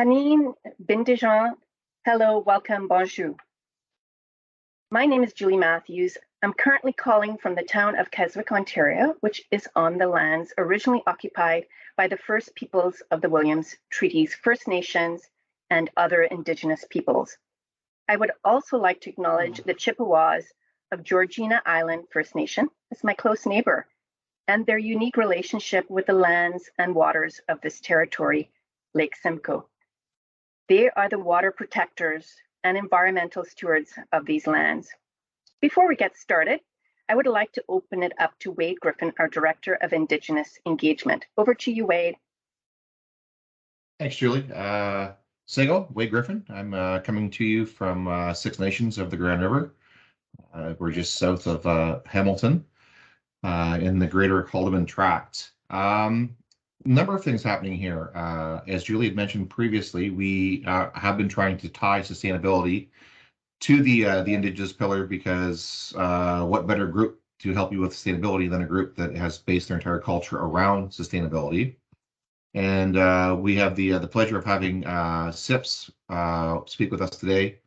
Panin Bindijan, hello, welcome, bonjour. My name is Julie Matthews. I'm currently calling from the town of Keswick, Ontario, which is on the lands originally occupied by the First Peoples of the Williams Treaties, First Nations, and other Indigenous peoples. I would also like to acknowledge the Chippewas of Georgina Island First Nation as my close neighbor, and their unique relationship with the lands and waters of this territory, Lake Simcoe. They are the water protectors and environmental stewards of these lands. Before we get started, I would like to open it up to Wade Griffin, our Director of Indigenous Engagement. Over to you, Wade. Thanks, Julie. Sego, Wade Griffin. I'm coming to you from Six Nations of the Grand River. We're just south of Hamilton in the Greater Haldimand Tract. Number of things happening here. As Julie had mentioned previously, we have been trying to tie sustainability to the Indigenous pillar because what better group to help you with sustainability than a group that has based their entire culture around sustainability. And we have the pleasure of having CIPS speak with us today.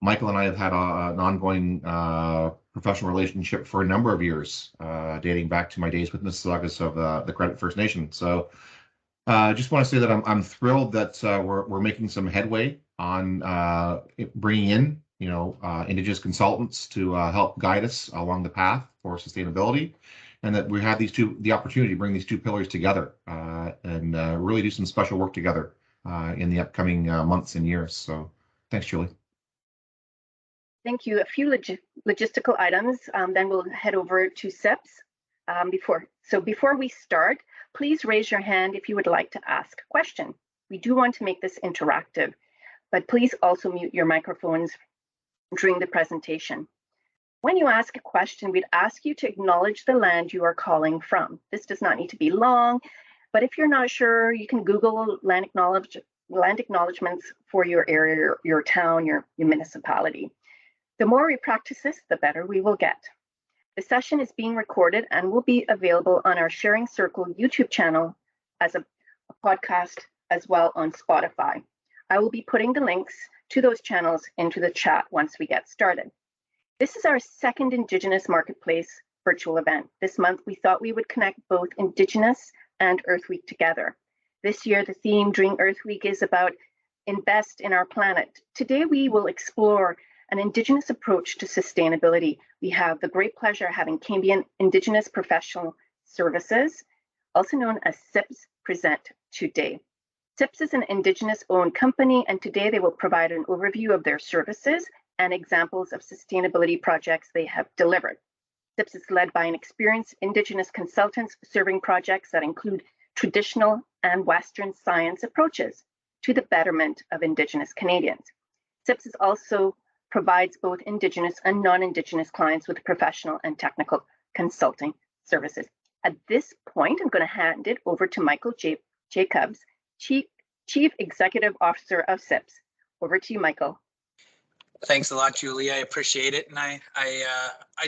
Michael and I have had an ongoing professional relationship for a number of years, dating back to my days with Mississaugas of the Credit First Nation. So just want to say that I'm thrilled that we're making some headway on bringing in Indigenous consultants to help guide us along the path for sustainability, and that we have the opportunity to bring these two pillars together and really do some special work together in the upcoming months and years. So thanks, Julie. Thank you. A few logistical items, then we'll head over to CIPS. Before we start, please raise your hand if you would like to ask a question. We do want to make this interactive, but please also mute your microphones during the presentation. When you ask a question, we'd ask you to acknowledge the land you are calling from. This does not need to be long, but if you're not sure, you can Google land acknowledgements for your area, your town, your municipality. The more we practice this, the better we will get. The session is being recorded and will be available on our Sharing Circle YouTube channel as a podcast as well on Spotify. I will be putting the links to those channels into the chat once we get started. This is our second Indigenous Marketplace virtual event. This month, we thought we would connect both Indigenous and Earth Week together. This year, the theme during Earth Week is about invest in our planet. Today, we will explore an Indigenous approach to sustainability. We have the great pleasure of having Cambian Indigenous Professional Services, also known as CIPS, present today. CIPS is an Indigenous-owned company, and today they will provide an overview of their services and examples of sustainability projects they have delivered. CIPS is led by an experienced Indigenous consultants serving projects that include traditional and Western science approaches to the betterment of Indigenous Canadians. CIPS is also provides both Indigenous and non-Indigenous clients with professional and technical consulting services. At this point, I'm going to hand it over to Michael Jacobs, Chief Executive Officer of CIPS. Over to you, Michael. Thanks a lot, Julie. I appreciate it, and I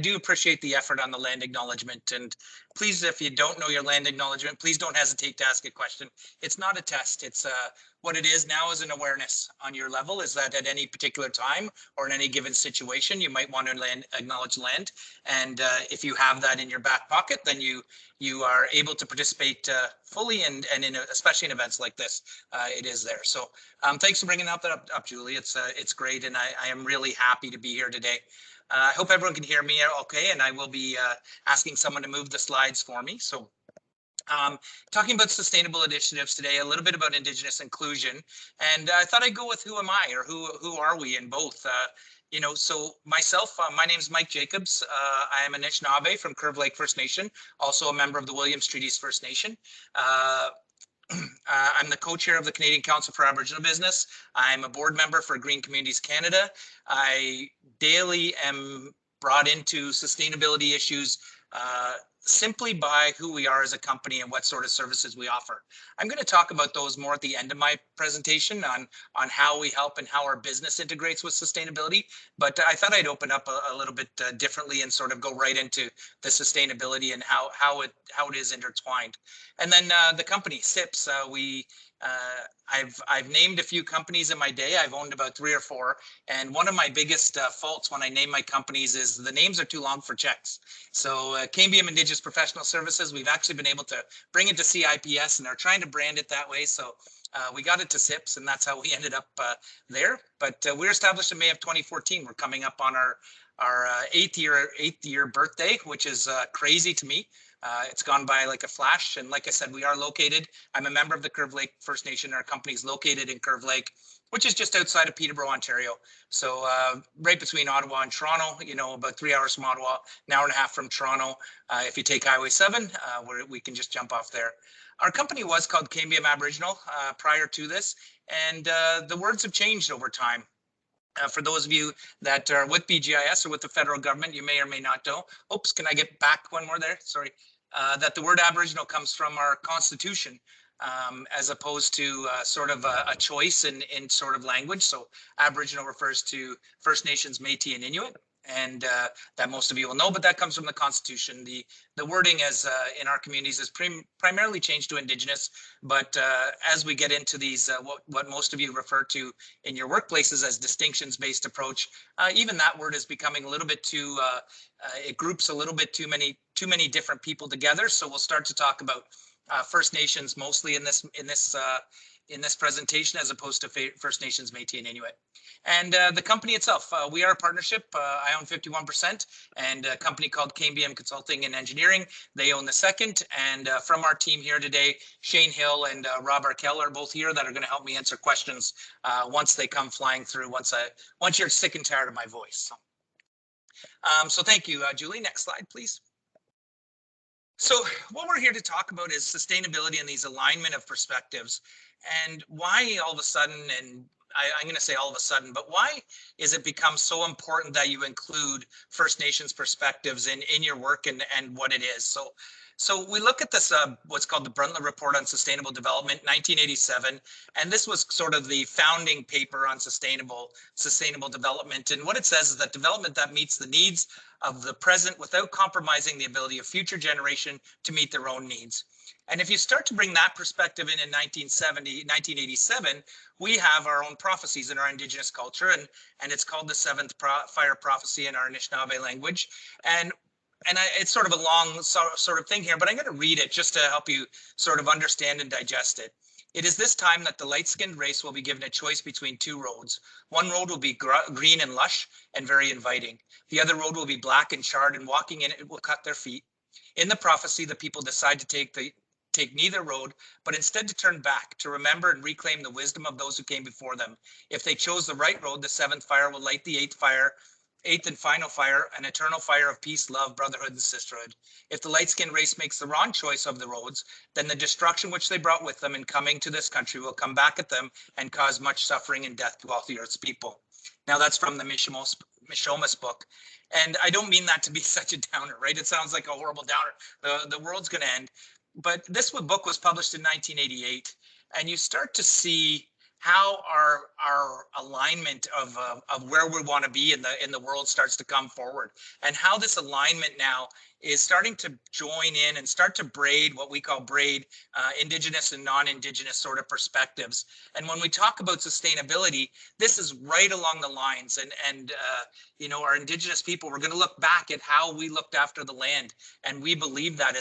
do appreciate the effort on the land acknowledgement. And please, if you don't know your land acknowledgement, please don't hesitate to ask a question. It's not a test. It's what it is now is an awareness on your level. Is that at any particular time or in any given situation, you might want to acknowledge land. And if you have that in your back pocket, then you are able to participate fully, and especially in events like this, it is there. So thanks for bringing that up, Julie. It's great, and I am really happy to be here today. I hope everyone can hear me okay, and I will be asking someone to move the slides for me. So talking about sustainable initiatives today, a little bit about Indigenous inclusion, and I thought I'd go with who am I, or who are we in both. So myself, my name is Mike Jacobs. I am an Anishinaabe from Curve Lake First Nation, also a member of the Williams Treaties First Nation. I'm the co-chair of the Canadian Council for Aboriginal Business. I'm a board member for Green Communities Canada. I daily am brought into sustainability issues simply by who we are as a company and what sort of services we offer. I'm going to talk about those more at the end of my presentation on how we help and how our business integrates with sustainability. But I thought I'd open up a little bit differently and sort of go right into the sustainability and how it is intertwined. And then the company CIPS, we I've named a few companies in my day. I've owned about 3 or 4, and one of my biggest faults when I name my companies is the names are too long for checks. So Cambium Indigenous Professional Services, we've actually been able to bring it to CIPS and are trying to brand it that way. So we got it to CIPS, and that's how we ended up there. But we were established in May of 2014. We're coming up on our eighth year birthday, which is crazy to me. It's gone by like a flash. And like I said, we are located. I'm a member of the Curve Lake First Nation. Our company is located in Curve Lake, which is just outside of Peterborough, Ontario. So right between Ottawa and Toronto, you know, about 3 hours from Ottawa, an hour and a half from Toronto. If you take Highway 7, we can just jump off there. Our company was called Cambium Aboriginal prior to this, and the words have changed over time. For those of you that are with BGIS or with the federal government, you may or may not know. Oops, can I get back one more there? Sorry. That the word Aboriginal comes from our Constitution, as opposed to sort of a choice in sort of language. So Aboriginal refers to First Nations, Métis, and Inuit, and that most of you will know, but that comes from the Constitution. The wording as in our communities is primarily changed to Indigenous, but as we get into these, what most of you refer to in your workplaces as distinctions-based approach, even that word is becoming a little bit too, it groups a little bit too many different people together. So we'll start to talk about First Nations mostly in this presentation, as opposed to First Nations, Métis, and Inuit. And the company itself, we are a partnership. I own 51%, and a company called Cambium Consulting and Engineering, they own the second. And from our team here today, Shane Hill and Rob Arkell are both here that are going to help me answer questions once they come flying through, once you're sick and tired of my voice. So thank you, Julie. Next slide, please. So what we're here to talk about is sustainability and these alignment of perspectives, and why all of a sudden, and I'm going to say all of a sudden, but why is it become so important that you include First Nations perspectives in your work and what it is? So we look at this, what's called the Brundler Report on Sustainable Development, 1987, and this was sort of the founding paper on sustainable development. And what it says is that development that meets the needs of the present without compromising the ability of future generation to meet their own needs. And if you start to bring that perspective in 1987, we have our own prophecies in our Indigenous culture, and it's called the Seventh Fire Prophecy in our Anishinaabe language. And it's sort of a long sort of thing here, but I'm going to read it just to help you sort of understand and digest it. It is this time that the light-skinned race will be given a choice between 2 roads. One road will be green and lush and very inviting. The other road will be black and charred, and walking in it will cut their feet. In the prophecy, the people decide to take neither road, but instead to turn back, to remember and reclaim the wisdom of those who came before them. If they chose the right road, the 7th fire will light the 8th and final fire, an eternal fire of peace, love, brotherhood, and sisterhood. If the light-skinned race makes the wrong choice of the roads, then the destruction which they brought with them in coming to this country will come back at them and cause much suffering and death to all the earth's people. Now that's from the Mishomis book. And I don't mean that to be such a downer, right? It sounds like a horrible downer. The world's going to end. But this book was published in 1988, and you start to see how our alignment of where we want to be in the world starts to come forward, and how this alignment now is starting to join in and start to braid what we call Indigenous and non-Indigenous sort of perspectives. And when we talk about sustainability, this is right along the lines. And you know, our Indigenous people, we're going to look back at how we looked after the land, and we believe that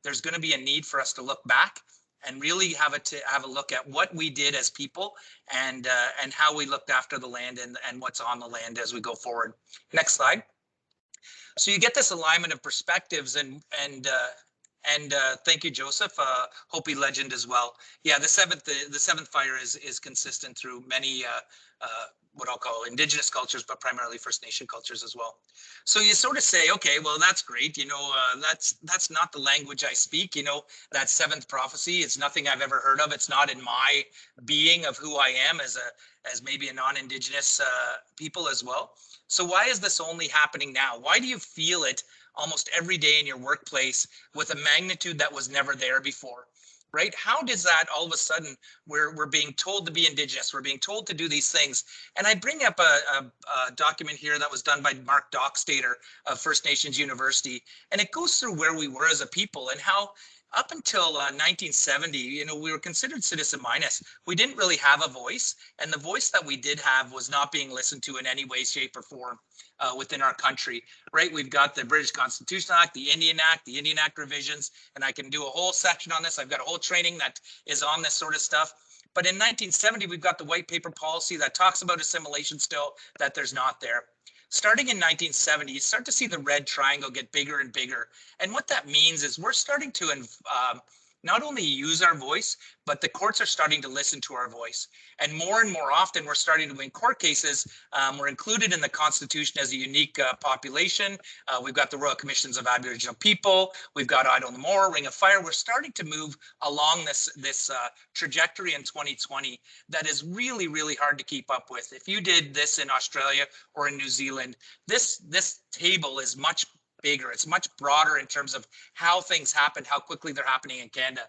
there's going to be a need for us to look back and really have a look at what we did as people and how we looked after the land and what's on the land as we go forward. Next slide. So you get this alignment of perspectives and thank you, Joseph. Hopi legend as well. Yeah, the seventh fire is consistent through many what I'll call Indigenous cultures, but primarily First Nation cultures as well. So you sort of say, okay, well, that's great. You know, that's not the language I speak. You know, that 7th prophecy, it's nothing I've ever heard of. It's not in my being of who I am as maybe a non-Indigenous people as well. So why is this only happening now? Why do you feel it almost every day in your workplace with a magnitude that was never there before? Right? How does that all of a sudden we're being told to be Indigenous, we're being told to do these things? And I bring up a document here that was done by Mark Dockstader of First Nations University, and it goes through where we were as a people and how up until 1970, you know, we were considered citizen minus. We didn't really have a voice, and the voice that we did have was not being listened to in any way, shape, or form within our country, right? We've got the British Constitution Act, the Indian Act revisions, and I can do a whole section on this. I've got a whole training that is on this sort of stuff. But in 1970, we've got the white paper policy that talks about assimilation still, that there's not there. Starting in 1970, you start to see the red triangle get bigger and bigger. And what that means is we're starting to not only use our voice, but the courts are starting to listen to our voice. And more often, we're starting to win court cases. We're included in the Constitution as a unique population. We've got the Royal Commissions of Aboriginal People. We've got Idle No More, Ring of Fire. We're starting to move along this trajectory in 2020 that is really, really hard to keep up with. If you did this in Australia or in New Zealand, this table is much bigger. It's much broader in terms of how things happen, how quickly they're happening in Canada.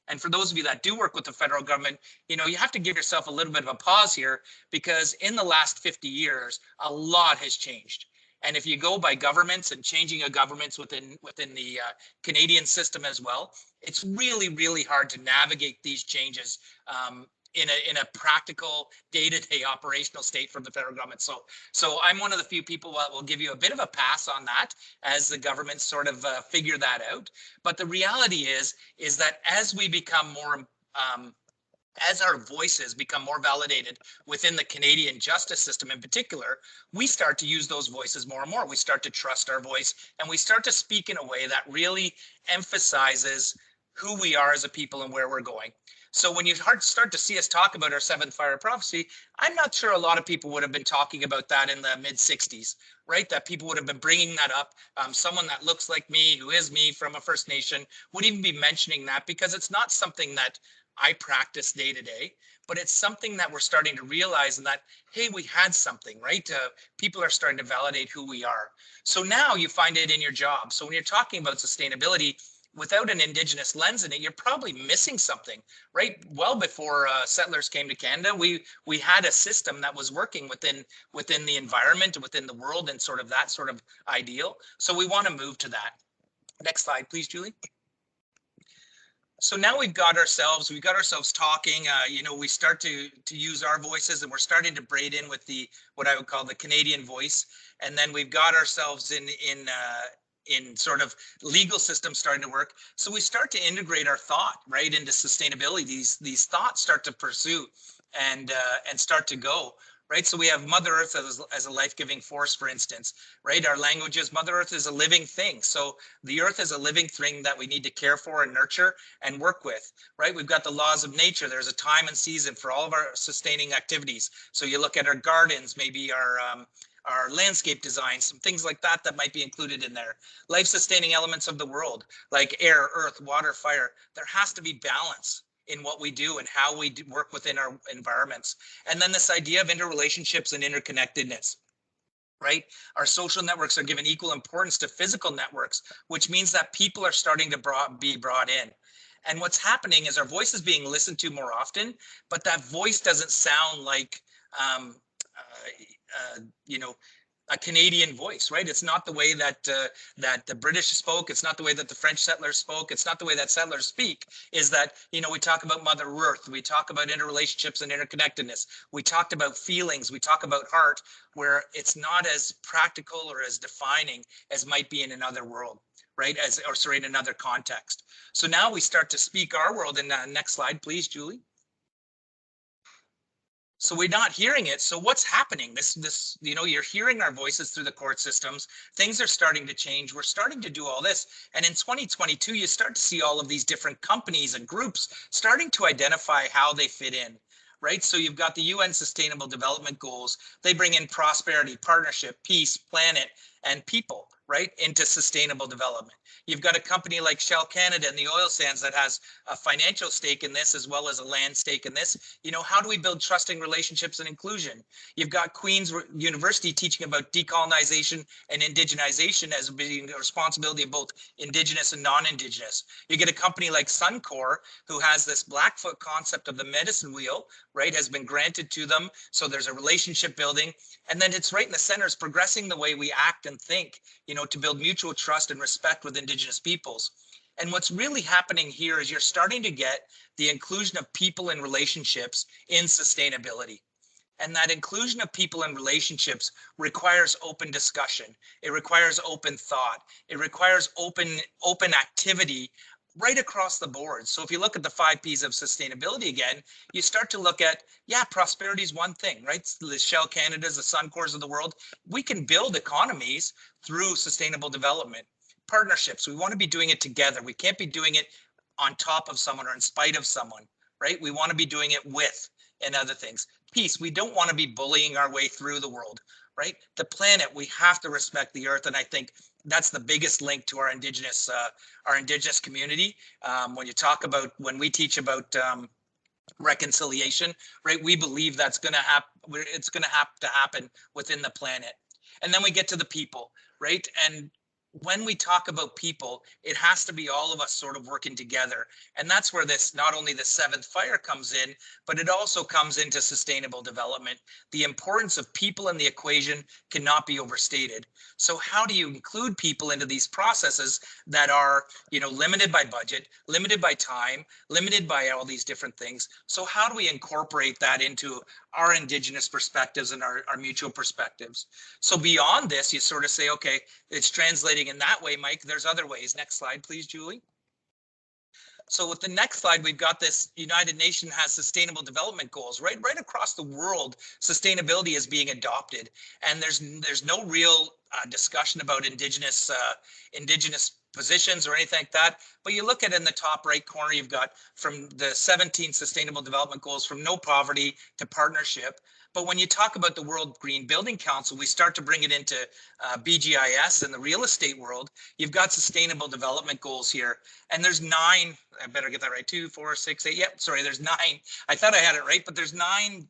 And for those of you that do work with the federal government, you know, you have to give yourself a little bit of a pause here, because in the last 50 years, a lot has changed. And if you go by governments and changing of governments within the Canadian system as well, it's really, really hard to navigate these changes in a practical day-to-day operational state from the federal government. So I'm one of the few people that will give you a bit of a pass on that as the government sort of figure that out. But the reality is that as we become more, as our voices become more validated within the Canadian justice system in particular, we start to use those voices more and more. We start to trust our voice, and we start to speak in a way that really emphasizes who we are as a people and where we're going. So when you start to see us talk about our seventh fire prophecy, I'm not sure a lot of people would have been talking about that in the mid 60s, right? That people would have been bringing that up. Someone that looks like me, who is me from a First Nation, would even be mentioning that, because it's not something that I practice day to day, but it's something that we're starting to realize, and that, hey, we had something, right? People are starting to validate who we are. So now you find it in your job. So when you're talking about sustainability, without an Indigenous lens in it, you're probably missing something, right? Well before settlers came to Canada, we had a system that was working within the environment, within the world, and sort of that sort of ideal. So we want to move to that. Next slide, please, Julie. So now we've got ourselves talking, you know, we start to use our voices, and we're starting to braid in with what I would call the Canadian voice. And then we've got ourselves in sort of legal systems starting to work. So we start to integrate our thought right into sustainability. These thoughts start to pursue and start to go, right? So we have Mother Earth as a life-giving force, for instance, right? Our languages, Mother Earth is a living thing. So the earth is a living thing that we need to care for and nurture and work with, right? We've got the laws of nature. There's a time and season for all of our sustaining activities. So you look at our gardens, maybe our landscape design, some things like that might be included in there. Life-sustaining elements of the world, like air, earth, water, fire. There has to be balance in what we do and how we work within our environments. And then this idea of interrelationships and interconnectedness, right? Our social networks are given equal importance to physical networks, which means that people are starting to be brought in. And what's happening is our voice is being listened to more often, but that voice doesn't sound like you know, a Canadian voice, right? It's not the way that that the British spoke. It's not the way that the French settlers spoke. It's not the way that settlers speak. Is that, you know, we talk about Mother Earth. We talk about interrelationships and interconnectedness. We talked about feelings. We talk about heart, where it's not as practical or as defining as might be in another world, right? In another context. So now we start to speak our world. And next slide, please, Julie. So we're not hearing it. So what's happening? This, you know, you're hearing our voices through the court systems. Things are starting to change. We're starting to do all this. And in 2022, you start to see all of these different companies and groups starting to identify how they fit in, right? So you've got the UN Sustainable Development Goals. They bring in prosperity, partnership, peace, planet, and people, right, into sustainable development. You've got a company like Shell Canada and the oil sands that has a financial stake in this as well as a land stake in this. You know, how do we build trusting relationships and inclusion? You've got Queen's University teaching about decolonization and indigenization as being a responsibility of both Indigenous and non-Indigenous. You get a company like Suncor, who has this Blackfoot concept of the medicine wheel, right, has been granted to them. So there's a relationship building. And then it's right in the center is progressing the way we act and think, you know, to build mutual trust and respect with Indigenous peoples. And what's really happening here is you're starting to get the inclusion of people and relationships in sustainability. And that inclusion of people and relationships requires open discussion. It requires open thought. It requires open activity right across the board. So if you look at the 5 Ps of sustainability again, you start to look at, yeah, prosperity is one thing, right? The Shell Canadas, the Suncors of the world, we can build economies through sustainable development. Partnerships, we want to be doing it together. We can't be doing it on top of someone or in spite of someone, right? We want to be doing it with and other things. Peace, we don't want to be bullying our way through the world, right? The planet, we have to respect the earth. And I think that's the biggest link to our Indigenous community. When we teach about reconciliation, right? We believe that's going to happen. It's going to have to happen within the planet. And then we get to the people, right? And when we talk about people, it has to be all of us sort of working together. And that's where this, not only the 7th fire comes in, but it also comes into sustainable development. The importance of people in the equation cannot be overstated. So how do you include people into these processes that are, limited by budget, limited by time, limited by all these different things? So how do we incorporate that into our Indigenous perspectives and our mutual perspectives? So beyond this, you sort of say, okay, it's translating in that way, Mike. There's other ways. Next slide, please, Julie. So with the next slide, we've got this United Nations has sustainable development goals, right across the world. Sustainability is being adopted, and there's no real discussion about Indigenous positions or anything like that. But you look at in the top right corner, you've got from the 17 sustainable development goals, from no poverty to partnership. But when you talk about the World Green Building Council, we start to bring it into BGIS and the real estate world. You've got sustainable development goals here. And there's 9, I better get that right, 2, 4, 6, 8. Yep, sorry, there's 9. I thought I had it right, but there's nine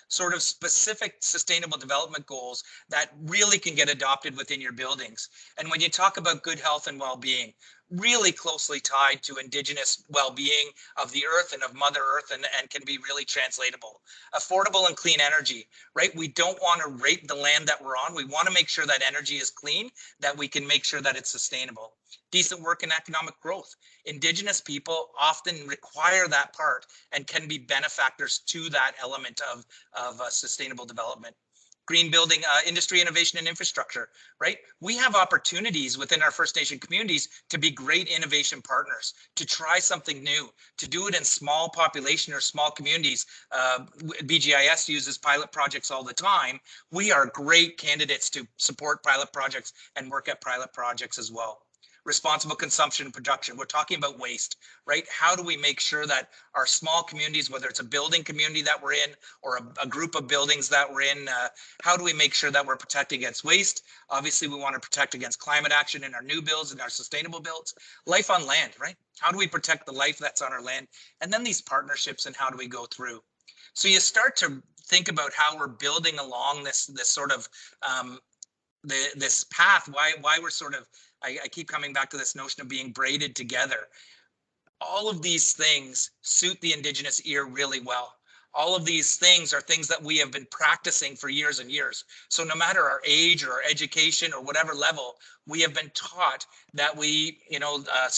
sort of specific sustainable development goals that really can get adopted within your buildings. And when you talk about good health and well-being, really closely tied to Indigenous well-being of the earth and of Mother Earth, and can be really translatable. Affordable and clean energy, right? We don't want to rape the land that we're on. We want to make sure that energy is clean, that we can make sure that it's sustainable. Decent work and economic growth. Indigenous people often require that part and can be benefactors to that element of sustainable development. Green building, industry, innovation, and infrastructure, right? We have opportunities within our First Nation communities to be great innovation partners, to try something new, to do it in small population or small communities. BGIS uses pilot projects all the time. We are great candidates to support pilot projects and work at pilot projects as well. Responsible consumption and production. We're talking about waste, right? How do we make sure that our small communities, whether it's a building community that we're in or a group of buildings that we're in, how do we make sure that we're protecting against waste? Obviously, we want to protect against climate action in our new builds and our sustainable builds. Life on land, right? How do we protect the life that's on our land? And then these partnerships, and how do we go through? So you start to think about how we're building along this sort of this path, why we're sort of, I keep coming back to this notion of being braided together. All of these things suit the Indigenous ear really well. All of these things are things that we have been practicing for years and years. So no matter our age or our education or whatever level, we have been taught that we,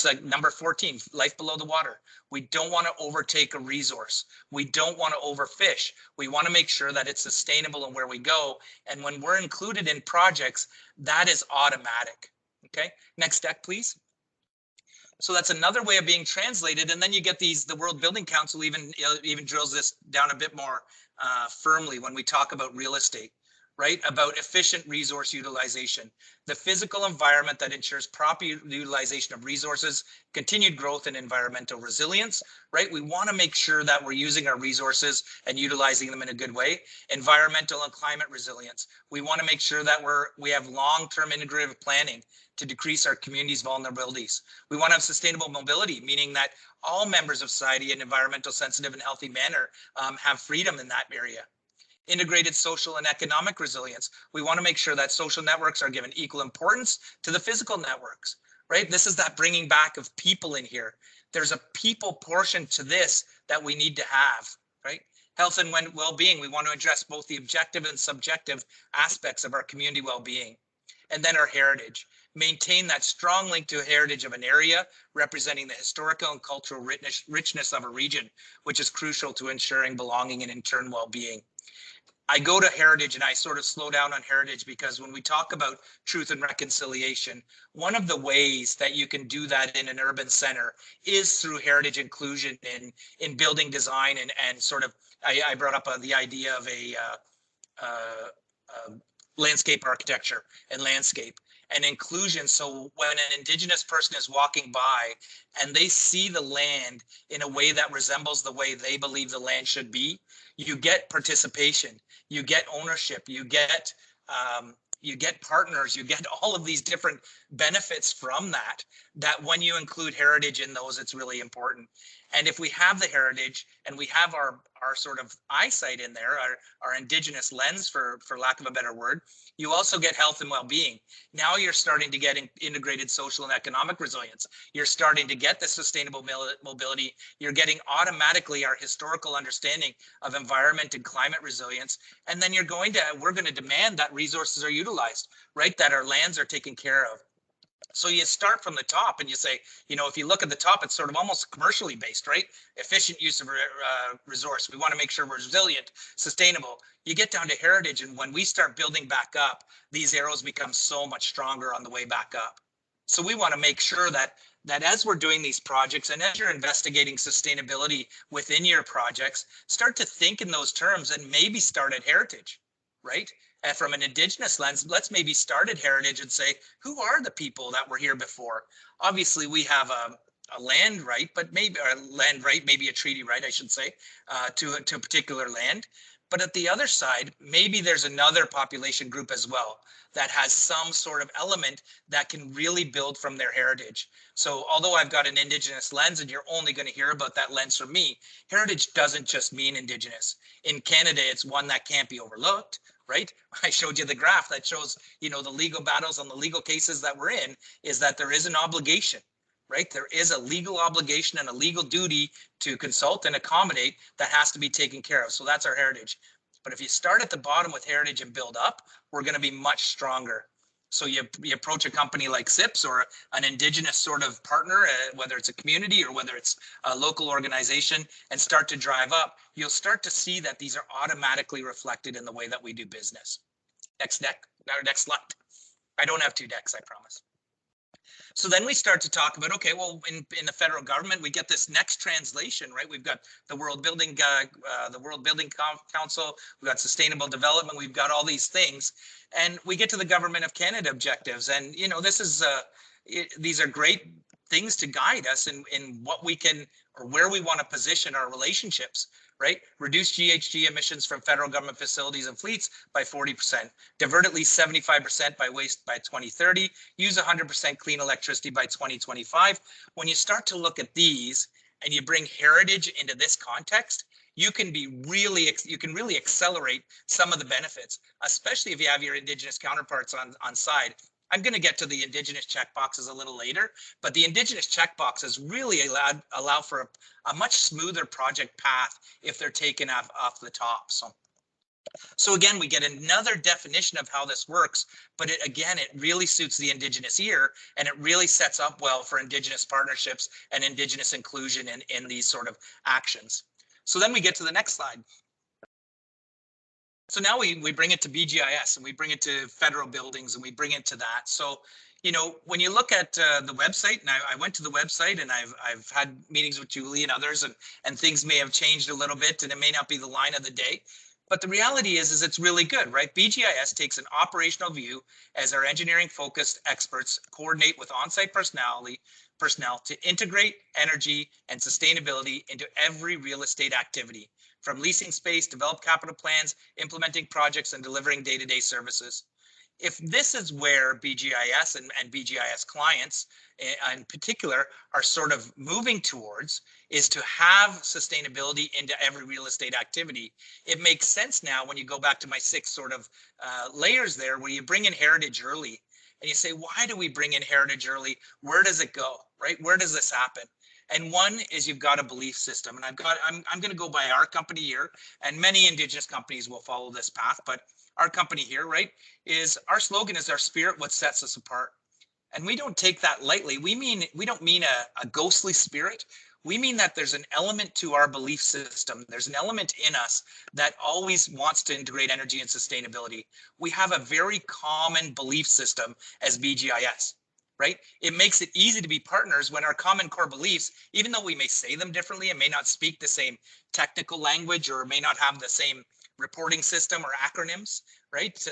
like number 14, life below the water. We don't want to overtake a resource. We don't want to overfish. We want to make sure that it's sustainable in where we go. And when we're included in projects, that is automatic. Okay, next deck, please. So that's another way of being translated. And then you get the World Building Council even drills this down a bit more firmly when we talk about real estate, right? About efficient resource utilization, the physical environment that ensures proper utilization of resources, continued growth and environmental resilience, right? We want to make sure that we're using our resources and utilizing them in a good way. Environmental and climate resilience. We want to make sure that we have long-term integrative planning to decrease our community's vulnerabilities. We want to have sustainable mobility, meaning that all members of society in an environmental sensitive and healthy manner have freedom in that area. Integrated social and economic resilience. We want to make sure that social networks are given equal importance to the physical networks, right? This is that bringing back of people in here. There's a people portion to this that we need to have, right? Health and well-being. We want to address both the objective and subjective aspects of our community well-being. And then our heritage. Maintain that strong link to heritage of an area, representing the historical and cultural richness of a region, which is crucial to ensuring belonging and in turn well-being. I go to heritage and I sort of slow down on heritage because when we talk about truth and reconciliation, one of the ways that you can do that in an urban center is through heritage inclusion in building design and sort of, I brought up the idea of a landscape architecture and landscape and inclusion. So when an Indigenous person is walking by and they see the land in a way that resembles the way they believe the land should be, you get participation, you get ownership, you get partners, you get all of these different benefits from that when you include heritage in those, it's really important. And if we have the heritage and we have our sort of eyesight in there, our Indigenous lens, for lack of a better word, you also get health and well-being. Now you're starting to get integrated social and economic resilience. You're starting to get the sustainable mobility. You're getting automatically our historical understanding of environment and climate resilience. And then we're going to demand that resources are utilized, right? That our lands are taken care of. So you start from the top and you say, if you look at the top, it's sort of almost commercially based, right? Efficient use of resource. We want to make sure we're resilient, sustainable. You get down to heritage, and when we start building back up, these arrows become so much stronger on the way back up. So we want to make sure that as we're doing these projects and as you're investigating sustainability within your projects, start to think in those terms and maybe start at heritage, right? And from an Indigenous lens, let's maybe start at heritage and say, who are the people that were here before? Obviously, we have a land right, but maybe a treaty right, I should say, to a particular land. But at the other side, maybe there's another population group as well that has some sort of element that can really build from their heritage. So although I've got an Indigenous lens and you're only going to hear about that lens from me, heritage doesn't just mean Indigenous. In Canada, it's one that can't be overlooked, right? I showed you the graph that shows, the legal battles and the legal cases that we're in, is that there is an obligation, right? There is a legal obligation and a legal duty to consult and accommodate that has to be taken care of. So that's our heritage. But if you start at the bottom with heritage and build up, we're going to be much stronger. So you approach a company like CIPS or an Indigenous sort of partner, whether it's a community or whether it's a local organization, and start to drive up, you'll start to see that these are automatically reflected in the way that we do business. Next slide. I don't have 2 decks, I promise. So then we start to talk about, okay, well, in the federal government, we get this next translation, right? We've got the World Building Council, we've got sustainable development, we've got all these things, and we get to the Government of Canada objectives, and this is these are great things to guide us in what we can or where we want to position our relationships, right? Reduce GHG emissions from federal government facilities and fleets by 40%, divert at least 75% by waste by 2030, use 100% clean electricity by 2025. When you start to look at these and you bring heritage into this context, you can really accelerate some of the benefits, especially if you have your Indigenous counterparts on side. I'm going to get to the Indigenous checkboxes a little later, but the Indigenous checkboxes really allow for a much smoother project path if they're taken off the top. So again, we get another definition of how this works, but it really suits the Indigenous ear, and it really sets up well for Indigenous partnerships and Indigenous inclusion in these sort of actions. So then we get to the next slide. So now we bring it to BGIS and we bring it to federal buildings and we bring it to that. So, when you look at the website, and I went to the website and I've had meetings with Julie and others, and things may have changed a little bit and it may not be the line of the day. But the reality is it's really good, right? BGIS takes an operational view as our engineering focused experts coordinate with on-site personnel to integrate energy and sustainability into every real estate activity, from leasing space, develop capital plans, implementing projects, and delivering day-to-day services. If this is where BGIS and BGIS clients in particular are sort of moving towards, is to have sustainability into every real estate activity, it makes sense now when you go back to my 6 sort of layers there, where you bring in heritage early and you say, why do we bring in heritage early? Where does it go, right? Where does this happen? And one is you've got a belief system, and I'm going to go by our company here, and many Indigenous companies will follow this path, but our company here, right, is our slogan is our spirit what sets us apart. And we don't take that lightly. We don't mean a ghostly spirit. We mean that there's an element to our belief system. There's an element in us that always wants to integrate energy and sustainability. We have a very common belief system as BGIS, right? It makes it easy to be partners when our common core beliefs, even though we may say them differently and may not speak the same technical language or may not have the same reporting system or acronyms, right,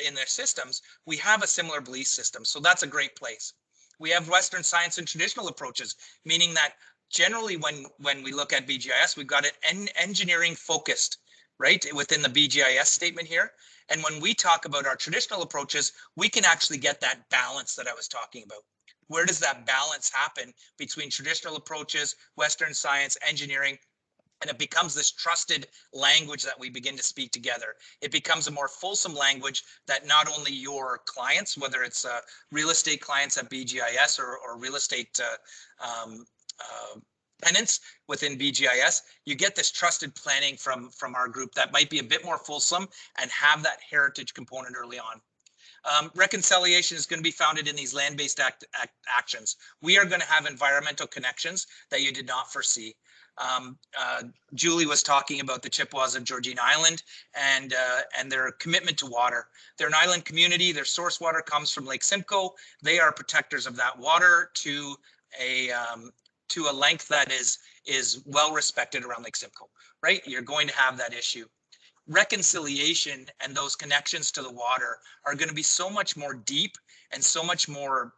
in their systems, we have a similar belief system. So that's a great place. We have Western science and traditional approaches, meaning that generally when we look at BGIS, we've got it engineering focused, right, within the BGIS statement here. And when we talk about our traditional approaches, we can actually get that balance that I was talking about. Where does that balance happen between traditional approaches, Western science, engineering, and it becomes this trusted language that we begin to speak together. It becomes a more fulsome language that not only your clients, whether it's real estate clients at BGIS or real estate tenants within BGIS, you get this trusted planning from our group that might be a bit more fulsome and have that heritage component early on. Reconciliation is going to be founded in these land-based actions. We are going to have environmental connections that you did not foresee. Julie was talking about the Chippewas of Georgina Island and their commitment to water. They're an island community. Their source water comes from Lake Simcoe. They are protectors of that water to a length that is well respected around Lake Simcoe, right? You're going to have that issue. Reconciliation and those connections to the water are going to be so much more deep and so much more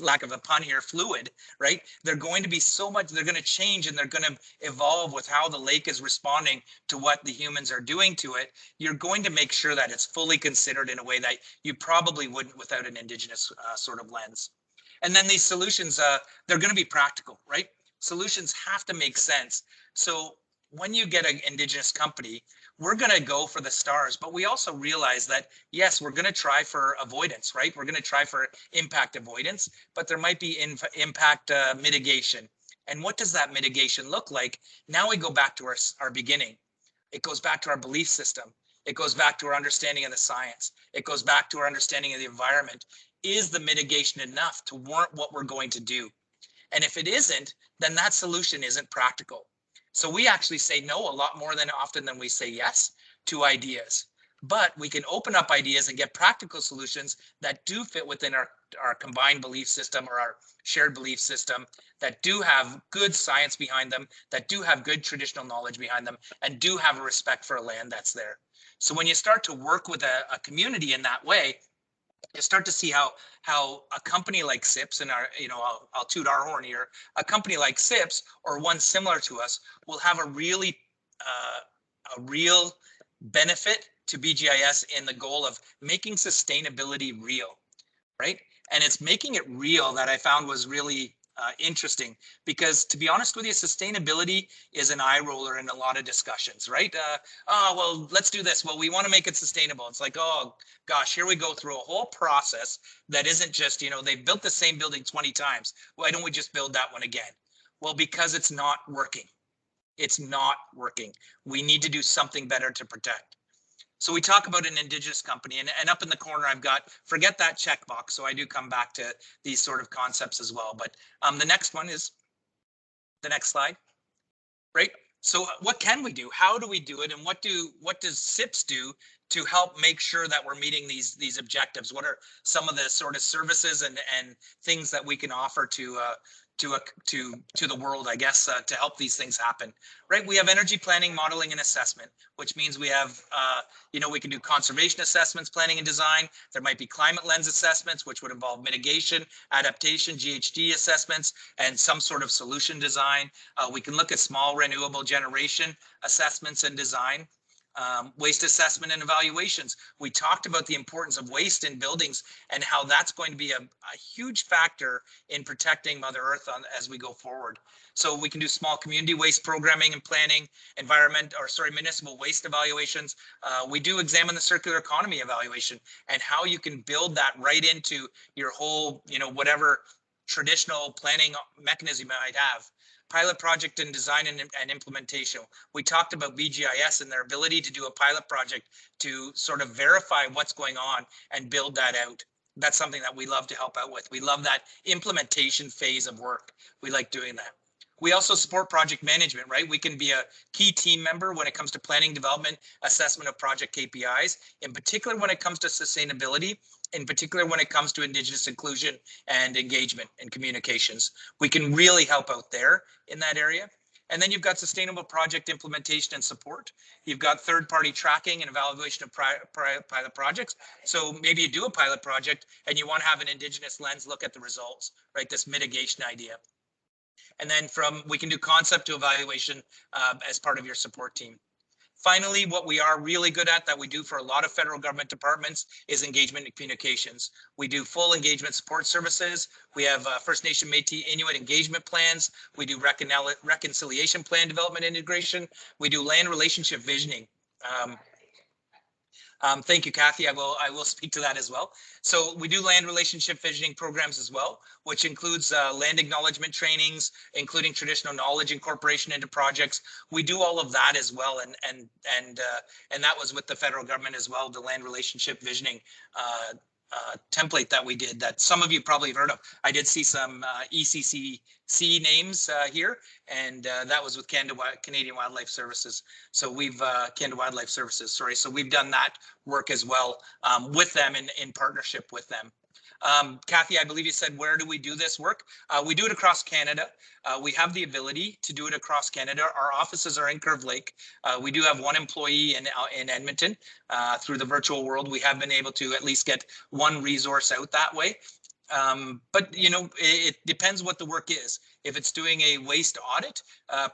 lack of a pun here, fluid, right? They're going to be so much, they're going to change and they're going to evolve with how the lake is responding to what the humans are doing to it. You're going to make sure that it's fully considered in a way that you probably wouldn't without an Indigenous sort of lens. And then these solutions, they're going to be practical, right? Solutions have to make sense. So when you get an Indigenous company, we're going to go for the stars, but we also realize that, yes, we're going to try for avoidance, right? We're going to try for impact avoidance, but there might be impact mitigation. And what does that mitigation look like? Now we go back to our beginning. It goes back to our belief system. It goes back to our understanding of the science. It goes back to our understanding of the environment. Is the mitigation enough to warrant what we're going to do? And if it isn't, then that solution isn't practical. So we actually say no a lot more than often than we say yes to ideas. But we can open up ideas and get practical solutions that do fit within our combined belief system or our shared belief system, that do have good science behind them, that do have good traditional knowledge behind them, and do have a respect for a land that's there. So when you start to work with a community in that way, you start to see how a company like CIPS, and I'll toot our horn here, a company like CIPS or one similar to us will have a real benefit to BGIS in the goal of making sustainability real, right? And it's making it real that I found was really interesting, because to be honest with you, sustainability is an eye roller in a lot of discussions, right? Oh, well, let's do this. Well, we want to make it sustainable. It's like, oh gosh, here we go through a whole process that isn't just, they've built the same building 20 times. Why don't we just build that one again? Well, because it's not working. It's not working. We need to do something better to protect. So we talk about an Indigenous company, and up in the corner, I've got, forget that checkbox. So I do come back to these sort of concepts as well. But the next one is the next slide, right? So what can we do? How do we do it? And what does CIPS do to help make sure that we're meeting these objectives? What are some of the sort of services and things that we can offer to the world, I guess, to help these things happen, right? We have energy planning, modeling, and assessment, which means we have, we can do conservation assessments, planning and design. There might be climate lens assessments, which would involve mitigation, adaptation, GHG assessments, and some sort of solution design. We can look at small renewable generation assessments and design. Waste assessment and evaluations. We talked about the importance of waste in buildings and how that's going to be a huge factor in protecting Mother Earth as we go forward. So we can do small community waste programming and planning, municipal waste evaluations. We do examine the circular economy evaluation and how you can build that right into your whole, whatever traditional planning mechanism you might have. pilot project and design and implementation. We talked about BGIS and their ability to do a pilot project to sort of verify what's going on and build that out. That's something that we love to help out with. We love that implementation phase of work. We like doing that. We also support project management, right? We can be a key team member when it comes to planning, development, assessment of project KPIs, in particular when it comes to sustainability, in particular when it comes to Indigenous inclusion and engagement and communications. We can really help out there in that area. And then you've got sustainable project implementation and support. You've got third-party tracking and evaluation of pilot projects. So maybe you do a pilot project and you want to have an Indigenous lens look at the results, right? This mitigation idea. And then we can do concept to evaluation as part of your support team. Finally, what we are really good at that we do for a lot of federal government departments is engagement and communications. We do full engagement support services. We have First Nation, Métis, Inuit engagement plans. We do reconciliation plan development integration. We do land relationship visioning. Thank you, Kathy. I will speak to that as well. So we do land relationship visioning programs as well, which includes land acknowledgement trainings, including traditional knowledge incorporation into projects. We do all of that as well, and that was with the federal government as well. The land relationship visioning template that we did that some of you probably have heard of. I did see some ECCC names here, and that was with Canadian Wildlife Services. So we've Canada Wildlife Services, sorry. So we've done that work as well with them in partnership with them. Kathy, I believe you said, where do we do this work? We do it across Canada. We have the ability to do it across Canada. Our offices are in Curve Lake. We do have one employee in Edmonton. Through the virtual world, we have been able to at least get one resource out that way. But, you know, it depends what the work is. If it's doing a waste audit,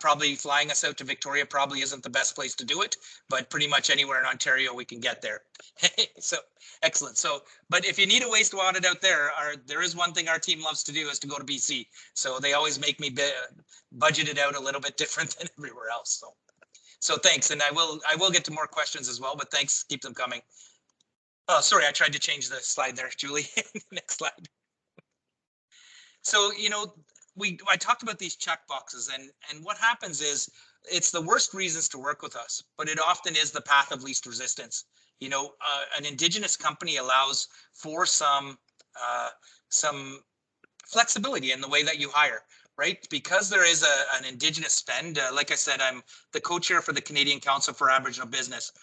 probably flying us out to Victoria probably isn't the best place to do it, but pretty much anywhere in Ontario we can get there. So excellent. So, but if you need a waste audit out there, there is one thing our team loves to do is to go to BC. So they always make me budget it out a little bit different than everywhere else. So thanks. And I will get to more questions as well, but thanks. Keep them coming. Oh, sorry, I tried to change the slide there, Julie. Next slide. So, you know, I talked about these check boxes, and what happens is it's the worst reasons to work with us, but it often is the path of least resistance. You know, an Indigenous company allows for some flexibility in the way that you hire, right? Because there is an Indigenous spend. Like I said, I'm the co-chair for the Canadian Council for Aboriginal Business.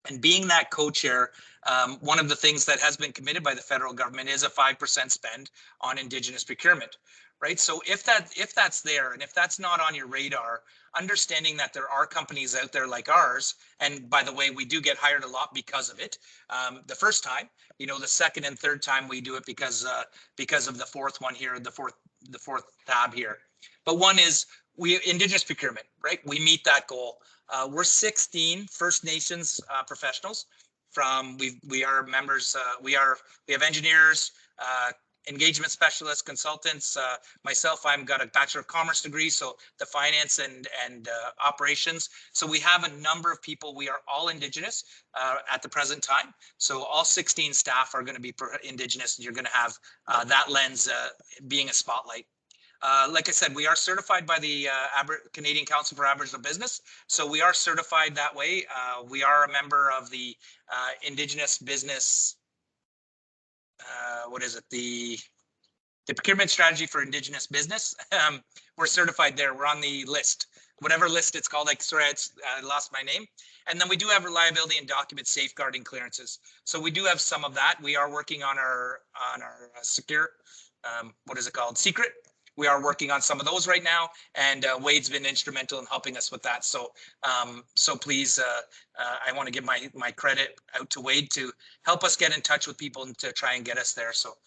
And being that co-chair, one of the things that has been committed by the federal government is a 5% spend on Indigenous procurement, right? So if that's there, and if that's not on your radar, understanding that there are companies out there like ours, and by the way, we do get hired a lot because of it. The first time, you know, the second and third time we do it because of the fourth one here, the fourth tab here. But one is Indigenous procurement, right? We meet that goal. We're 16 First Nations professionals. We are members. We have engineers, engagement specialists, consultants. Myself, I've got a Bachelor of Commerce degree, so the finance and operations. So we have a number of people. We are all Indigenous at the present time. So all 16 staff are going to be Indigenous, and you're going to have that lens being a spotlight. Like I said, we are certified by the Canadian Council for Aboriginal Business. So we are certified that way. We are a member of the Indigenous Business, the Procurement Strategy for Indigenous Business. We're certified there. We're on the list, whatever list it's called. Like, sorry, I lost my name. And then we do have reliability and document safeguarding clearances. So we do have some of that. We are working on our secure, secret. We are working on some of those right now, and Wade's been instrumental in helping us with that. So, please, I want to give my credit out to Wade to help us get in touch with people and to try and get us there. So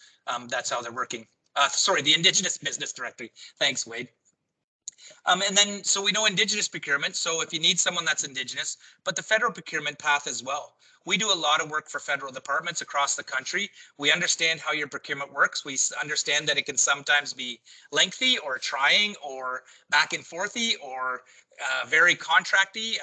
that's how they're working. The Indigenous Business Directory. Thanks, Wade. And then, so we know Indigenous procurement. So if you need someone that's Indigenous, but the federal procurement path as well. We do a lot of work for federal departments across the country. We understand how your procurement works. We understand that it can sometimes be lengthy or trying or back and forthy or very contracty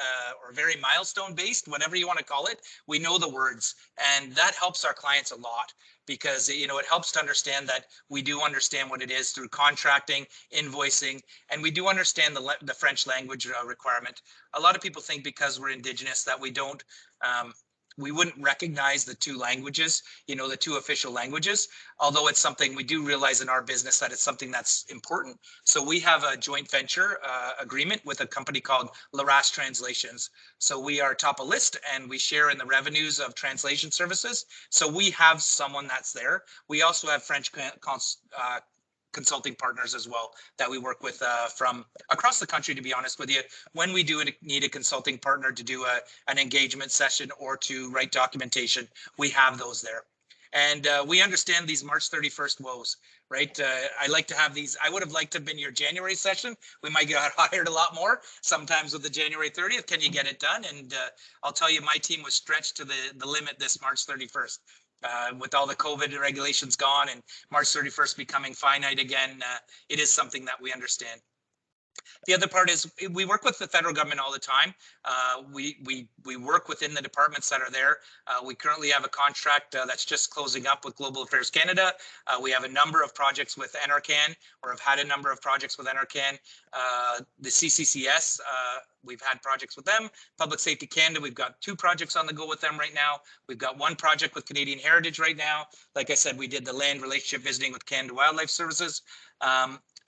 or very milestone based, whatever you want to call it. We know the words, and that helps our clients a lot because it helps to understand that we do understand what it is through contracting, invoicing, and we do understand the French language requirement. A lot of people think because we're Indigenous that we wouldn't recognize the two languages, the two official languages, although it's something we do realize in our business that it's something that's important. So we have a joint venture agreement with a company called Laras Translations. So we are top of list and we share in the revenues of translation services. So we have someone that's there. We also have French consulting partners as well that we work with from across the country, to be honest with you. When we do need a consulting partner to do an engagement session or to write documentation, we have those there. And we understand these March 31st woes, right? I like to have these. I would have liked to have been your January session. We might get hired a lot more sometimes with the January 30th. Can you get it done? And I'll tell you, my team was stretched to the limit this March 31st. With all the COVID regulations gone and March 31st becoming finite again, it is something that we understand. The other part is we work with the federal government all the time. We work within the departments that are there. We currently have a contract that's just closing up with Global Affairs Canada. We have a number of projects with NRCan, or have had a number of projects with NRCan. The CCCS, we've had projects with them. Public Safety Canada, we've got 2 projects on the go with them right now. We've got 1 project with Canadian Heritage right now. Like I said, we did the land relationship visiting with Canada Wildlife Services.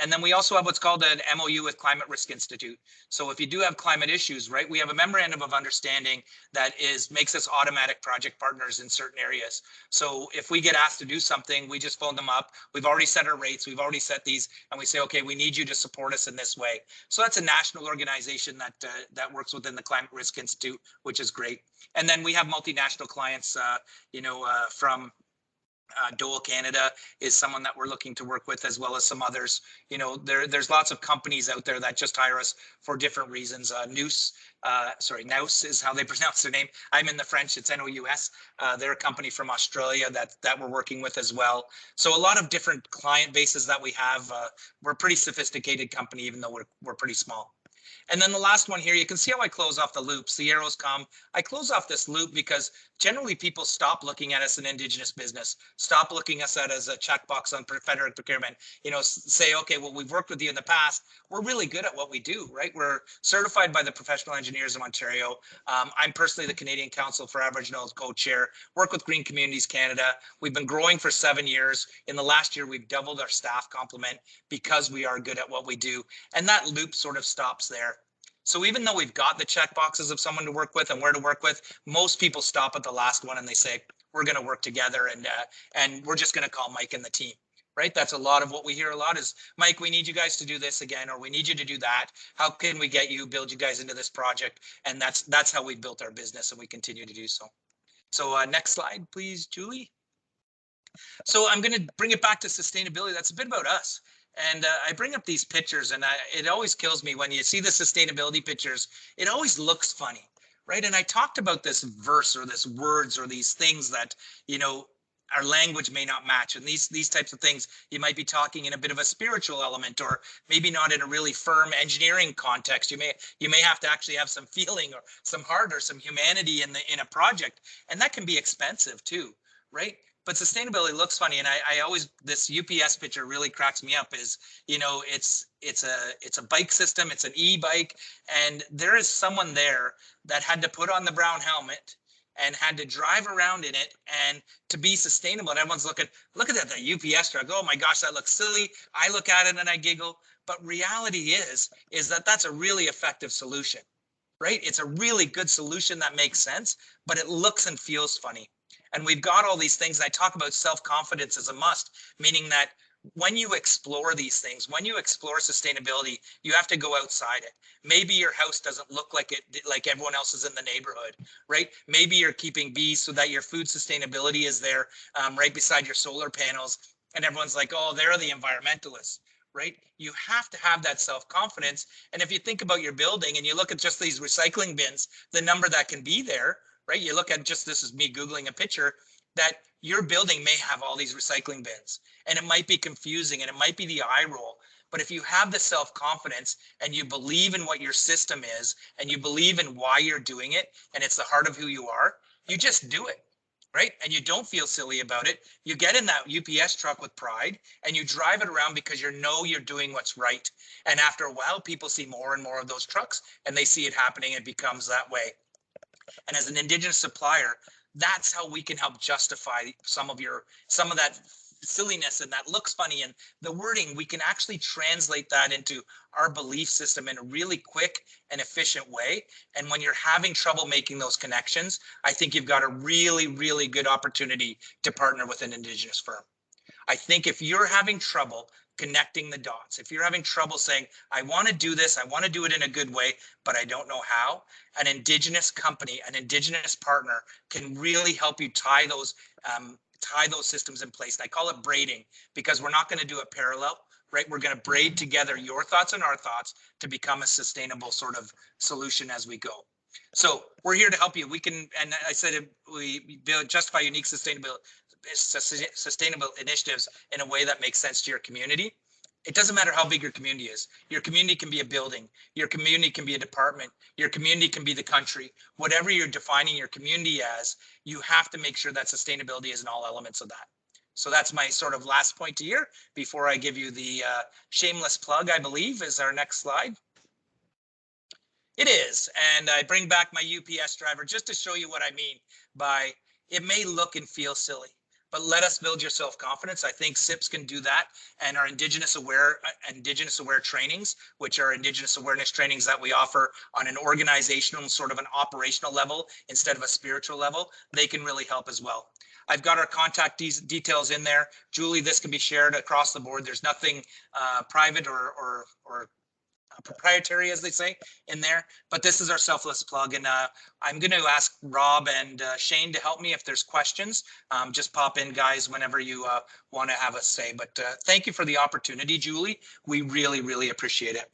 And then we also have what's called an MOU with Climate Risk Institute. So if you do have climate issues, right, we have a memorandum of understanding that makes us automatic project partners in certain areas. So if we get asked to do something, we just phone them up. We've already set our rates. We've already set these, and we say, okay, we need you to support us in this way. So that's a national organization that works within the Climate Risk Institute, which is great. And then we have multinational clients, from Dole Canada is someone that we're looking to work with, as well as some others. There's lots of companies out there that just hire us for different reasons. Nous is how they pronounce their name. I'm in the French, it's Nous. They're a company from Australia that we're working with as well. So a lot of different client bases that we have. We're a pretty sophisticated company, even though we're pretty small. And then the last one here, you can see how I close off the loops. The arrows come. I close off this loop because generally people stop looking at us an Indigenous business, stop looking at us as a checkbox on federal procurement, say, okay, well, we've worked with you in the past. We're really good at what we do, right? We're certified by the Professional Engineers of Ontario. I'm personally the Canadian Council for Aboriginal co-chair, work with Green Communities Canada. We've been growing for 7 years. In the last year, we've doubled our staff complement because we are good at what we do. And that loop sort of stops there. So even though we've got the check boxes of someone to work with and where to work with, most people stop at the last one and they say, we're going to work together and we're just going to call Mike and the team, right? That's a lot of what we hear a lot is, Mike, we need you guys to do this again, or we need you to do that. How can we get you, build you guys into this project? And that's how we built our business, and we continue to do so. So next slide, please, Julie. So I'm going to bring it back to sustainability. That's a bit about us. And I bring up these pictures, and it always kills me when you see the sustainability pictures. It always looks funny, right? And I talked about this verse or this words or these things that, our language may not match. And these types of things, you might be talking in a bit of a spiritual element, or maybe not in a really firm engineering context. You may have to actually have some feeling or some heart or some humanity in a project, and that can be expensive too, right? But sustainability looks funny, and I always, this UPS picture really cracks me up. Is it's a bike system, it's an e-bike, and there is someone there that had to put on the brown helmet and had to drive around in it and to be sustainable. And everyone's look at that, the UPS truck. Oh my gosh, that looks silly. I look at it and I giggle. But reality is that that's a really effective solution, right? It's a really good solution that makes sense, but it looks and feels funny. And we've got all these things. I talk about self-confidence as a must, meaning that when you explore these things, when you explore sustainability, you have to go outside it. Maybe your house doesn't look like everyone else's in the neighborhood, right? Maybe you're keeping bees so that your food sustainability is there right beside your solar panels, and everyone's like, oh, they're the environmentalists, right? You have to have that self-confidence. And if you think about your building and you look at just these recycling bins, the number that can be there, right? You look at just, this is me Googling a picture, that your building may have all these recycling bins, and it might be confusing and it might be the eye roll. But if you have the self-confidence and you believe in what your system is and you believe in why you're doing it, and it's the heart of who you are, you just do it, right? And you don't feel silly about it. You get in that UPS truck with pride and you drive it around because you know you're doing what's right. And after a while, people see more and more of those trucks and they see it happening. It becomes that way. And as an Indigenous supplier, that's how we can help justify some of that silliness and that looks funny and the wording. We can actually translate that into our belief system in a really quick and efficient way. And when you're having trouble making those connections, I think you've got a really, really good opportunity to partner with an Indigenous firm. I think if you're having trouble connecting the dots, if you're having trouble saying, I want to do this, I want to do it in a good way, but I don't know how, an Indigenous company, an Indigenous partner can really help you tie those systems in place. And I call it braiding because we're not going to do it parallel, right? We're going to braid together your thoughts and our thoughts to become a sustainable sort of solution as we go. So we're here to help you. We can, and I said, we justify unique sustainable initiatives in a way that makes sense to your community. It doesn't matter how big your community is. Your community can be a building. Your community can be a department. Your community can be the country. Whatever you're defining your community as, you have to make sure that sustainability is in all elements of that. So that's my sort of last point here before I give you the shameless plug, I believe, is our next slide. It is, and I bring back my UPS driver just to show you what I mean by it may look and feel silly, but let us build your self-confidence. I think CIPS can do that, and our Indigenous aware trainings, which are Indigenous awareness trainings that we offer on an organizational and sort of an operational level instead of a spiritual level, they can really help as well. I've got our contact details in there. Julie, this can be shared across the board. There's nothing private or proprietary, as they say, in there, but this is our selfless plug. And I'm going to ask Rob and Shane to help me if there's questions. Just pop in, guys, whenever you want to have us say. But thank you for the opportunity, Julie. We really, really appreciate it.